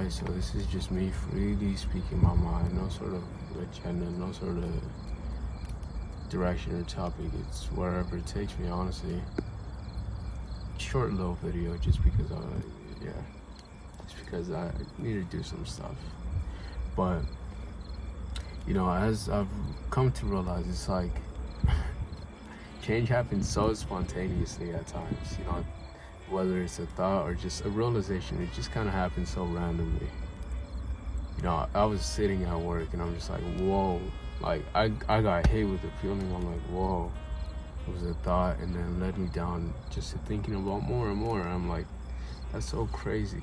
Alright, so this is just me freely speaking my mind, no sort of agenda, no sort of direction or topic. It's wherever it takes me, honestly. Short little video just because I need to do some stuff. But as I've come to realize, it's like change happens so spontaneously at times, whether it's a thought or just a realization. It just kind of happens so randomly. I was sitting at work and I'm just like, whoa, like I got hit with a feeling. I'm like, whoa, it was a thought, and then led me down just to thinking about more and more. I'm like, that's so crazy.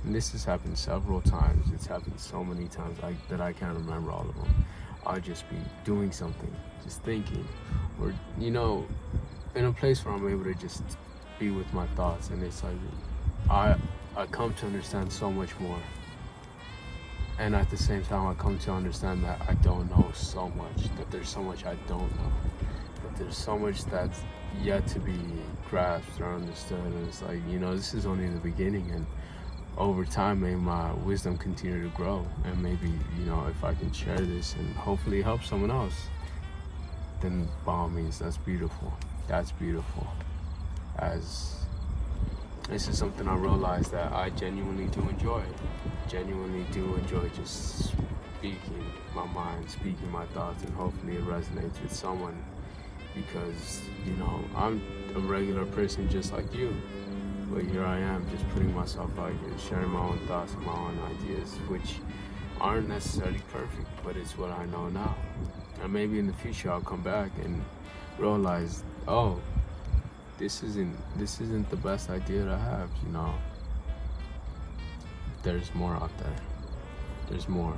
And this has happened several times. It's happened so many times that I can't remember all of them. I'll just be doing something, just thinking, or in a place where I'm able to just be with my thoughts, and it's like I come to understand so much more. And at the same time, I come to understand that I don't know so much, that there's so much I don't know, that there's so much that's yet to be grasped or understood. And it's like, this is only the beginning, and over time, may my wisdom continue to grow. And maybe, if I can share this and hopefully help someone else, then by all means, that's beautiful. That's beautiful. As this is something I realized that I genuinely do enjoy. Just speaking my mind, speaking my thoughts, and hopefully it resonates with someone, because I'm a regular person just like you, but here I am just putting myself out here, sharing my own thoughts and my own ideas, which aren't necessarily perfect, but it's what I know now. And maybe in the future I'll come back and realize, oh, this isn't the best idea to have. There's more out there. There's more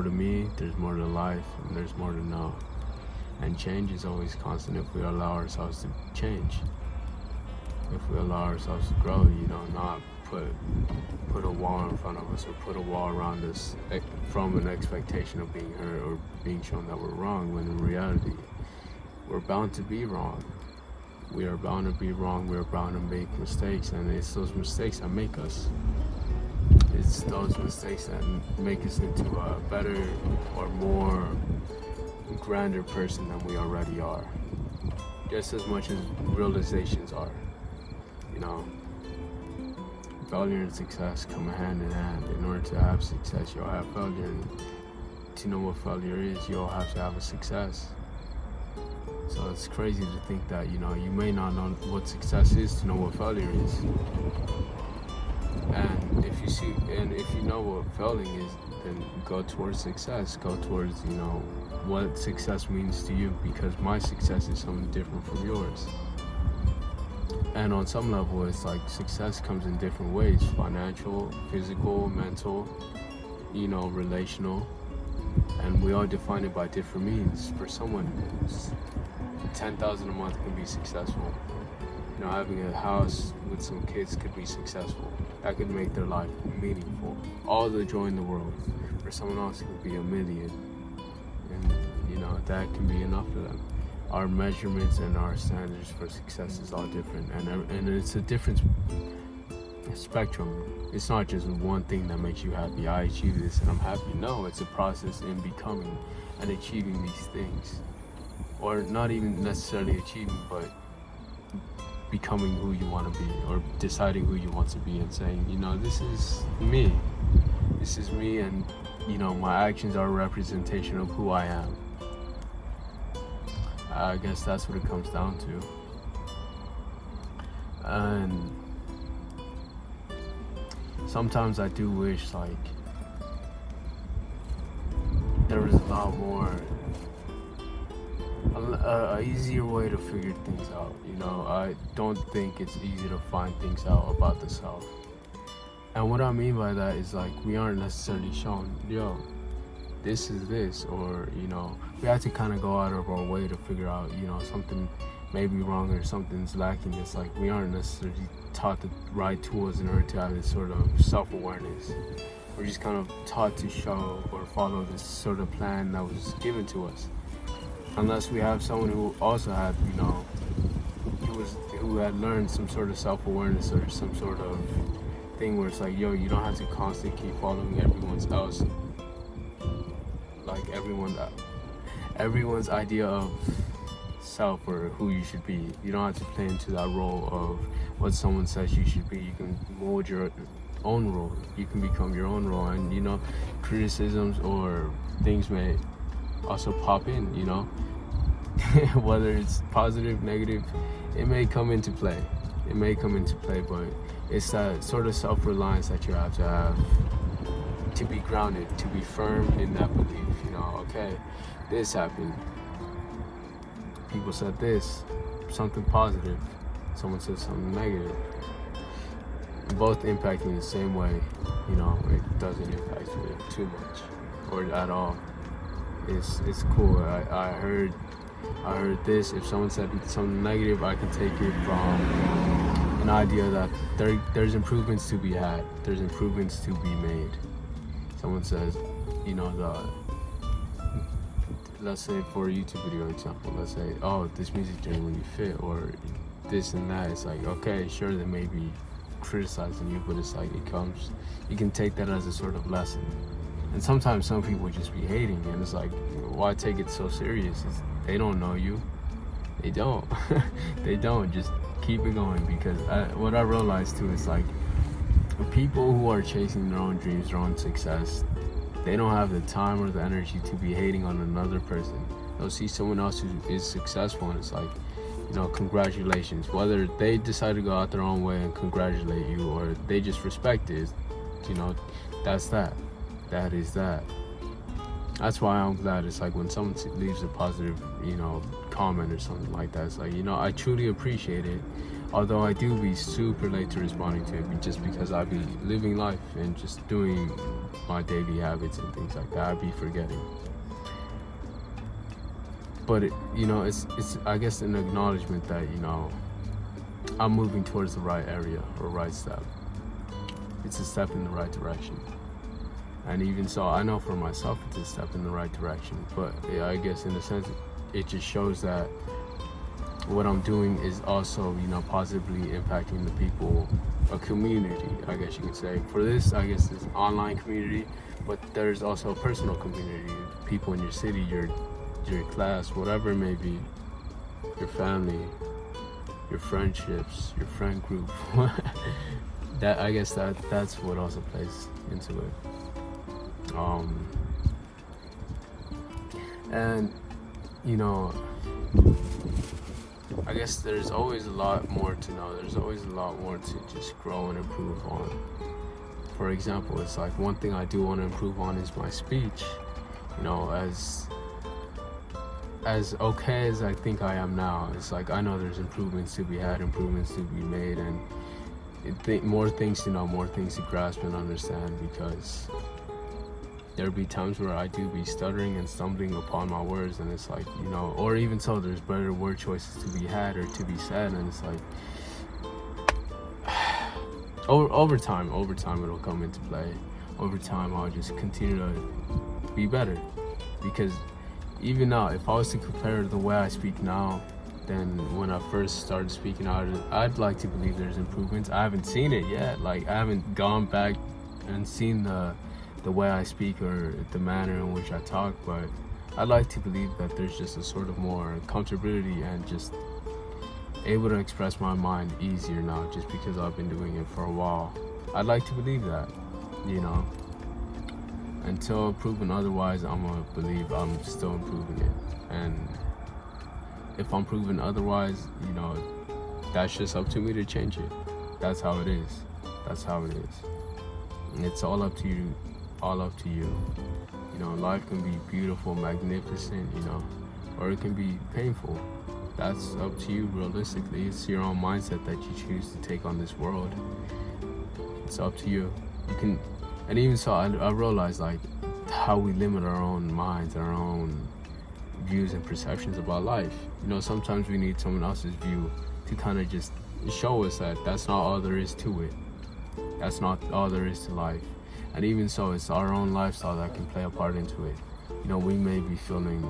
to me, there's more to life, and there's more to know. And change is always constant if we allow ourselves to change, if we allow ourselves to grow. Not put a wall in front of us or put a wall around us from an expectation of being heard or being shown that we're wrong, when in reality we're bound to be wrong. We are bound to be wrong. We're bound to make mistakes, and it's those mistakes that make us. It's those mistakes that make us into a better or more grander person than we already are. Just as much as realizations are. Failure and success come hand in hand. In order to have success, you'll have failure. And to know what failure is, you'll have to have a success. So it's crazy to think that, you may not know what success is to know what failure is. And if you know what failing is, then go towards success. Go towards, what success means to you, because my success is something different from yours. And on some level, it's like success comes in different ways: financial, physical, mental, relational. And we all define it by different means. For someone, $10,000 a month can be successful. Having a house with some kids could be successful. That could make their life meaningful. All the joy in the world. For someone else, it could be $1 million. And, that can be enough for them. Our measurements and our standards for success is all different. And it's a different spectrum. It's not just one thing that makes you happy. I achieved this and I'm happy. No, it's a process in becoming and achieving these things. Or not even necessarily achieving, but becoming who you want to be, or deciding who you want to be, and saying, this is me. This is me, and my actions are a representation of who I am. I guess that's what it comes down to. And sometimes I do wish there was a lot more, a easier way to figure things out. I don't think it's easy to find things out about the self. And what I mean by that is we aren't necessarily shown, this is this, or we have to kind of go out of our way to figure out, something may be wrong or something's lacking. It's we aren't necessarily taught the right tools in order to have this sort of self-awareness. We're just kind of taught to show or follow this sort of plan that was given to us. Unless we have someone who also had, who had learned some sort of self-awareness or some sort of thing where it's like, yo, you don't have to constantly keep following everyone's idea of self or who you should be. You don't have to play into that role of what someone says you should be. You can mold your own role. You can become your own role, and criticisms or things may also pop in, whether it's positive, negative, it may come into play. But it's that sort of self-reliance that you have to be grounded, to be firm in that belief. Okay, this happened. People said this, something positive. Someone said something negative. Both impacting the same way. It doesn't impact me too much or at all. It's cool. I heard this. If someone said something negative, I can take it from an idea that there's improvements to be had. There's improvements to be made. Someone says, let's say for a YouTube video example, let's say, oh, this music didn't really fit, or this and that. It's like, okay, sure, they may be criticizing you, but it's like you can take that as a sort of lesson. And sometimes some people just be hating, and it's like, why take it so serious? They don't know you. They don't. They don't. Just keep it going, because what I realized too is like, people who are chasing their own dreams, their own success, they don't have the time or the energy to be hating on another person. They'll see someone else who is successful, and it's like, congratulations. Whether they decide to go out their own way and congratulate you, or they just respect it, that's that. That is that. That's why I'm glad. It's like when someone leaves a positive, comment or something like that, it's like, I truly appreciate it. Although I do be super late to responding to it, just because I be living life and just doing my daily habits and things like that. I be forgetting. But it's I guess an acknowledgement that I'm moving towards the right area or right step. It's a step in the right direction. And even so, I know for myself it's a step in the right direction. But I guess in a sense, it just shows that what I'm doing is also, positively impacting the people, a community, I guess you could say. For this, I guess it's online community, but there's also a personal community, people in your city, your class, whatever it may be, your family, your friendships, your friend group. I guess that's what also plays into it. And I guess there's always a lot more to know. There's always a lot more to just grow and improve on. For example, it's like one thing I do want to improve on is my speech. As okay as I think I am now, it's like I know there's improvements to be had, improvements to be made, and more things to know, more things to grasp and understand, because there'll be times where I do be stuttering and stumbling upon my words, and it's like, or even so, there's better word choices to be had or to be said, and it's like, over time it'll come into play. Over time, I'll just continue to be better, because even now, if I was to compare the way I speak now than when I first started speaking out, I'd like to believe there's improvements. I haven't seen it yet. Like, I haven't gone back and seen the way I speak or the manner in which I talk, but I'd like to believe that there's just a sort of more comfortability and just able to express my mind easier now, just because I've been doing it for a while. I'd like to believe that, Until proven otherwise, I'm gonna believe I'm still improving it. And if I'm proven otherwise, that's just up to me to change it. That's how it is. And it's all up to you. Life can be beautiful, magnificent, or it can be painful. That's up to you realistically. It's your own mindset that you choose to take on this world. It's up to you. And even so, I realize like how we limit our own minds, our own views and perceptions about life. Sometimes we need someone else's view to kind of just show us that that's not all there is to it. That's not all there is to life. And even so, it's our own lifestyle that can play a part into it. We may be feeling,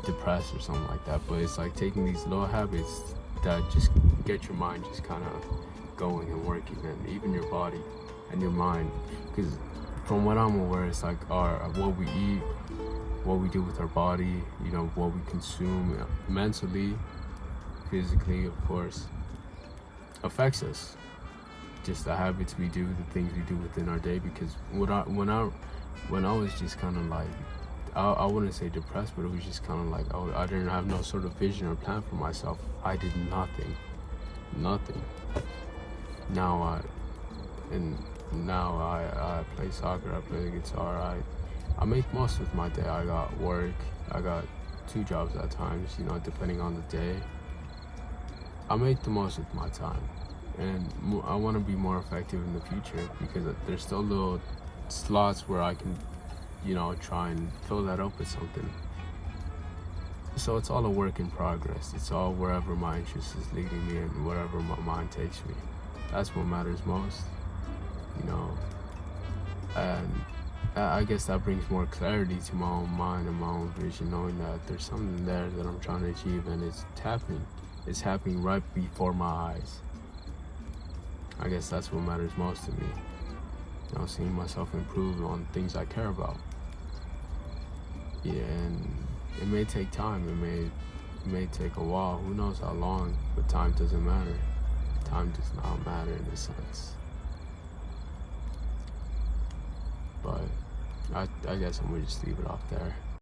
depressed or something like that, but it's like taking these little habits that just get your mind just kind of going and working, and even your body and your mind. Because from what I'm aware, it's like what we eat, what we do with our body, you know, what we consume mentally, physically, of course, affects us. Just the habits we do, the things we do within our day. Because when I was just kind of like, I wouldn't say depressed, but it was just kind of like I didn't have no sort of vision or plan for myself. I did nothing. Now I play soccer, I play the guitar, I make most of my day. I got work, I got 2 jobs at times, you know, depending on the day. I make the most of my time, and I want to be more effective in the future, because there's still little slots where I can, you know, try and fill that up with something. So it's all a work in progress. It's all wherever my interest is leading me and wherever my mind takes me. That's what matters most, you know. And I guess that brings more clarity to my own mind and my own vision, knowing that there's something there that I'm trying to achieve, and it's happening. It's happening right before my eyes. I guess that's what matters most to me. You know, seeing myself improve on things I care about. Yeah, and it may take time. It may take a while. Who knows how long? But time doesn't matter. Time does not matter in a sense. But I guess I'm gonna just leave it off there.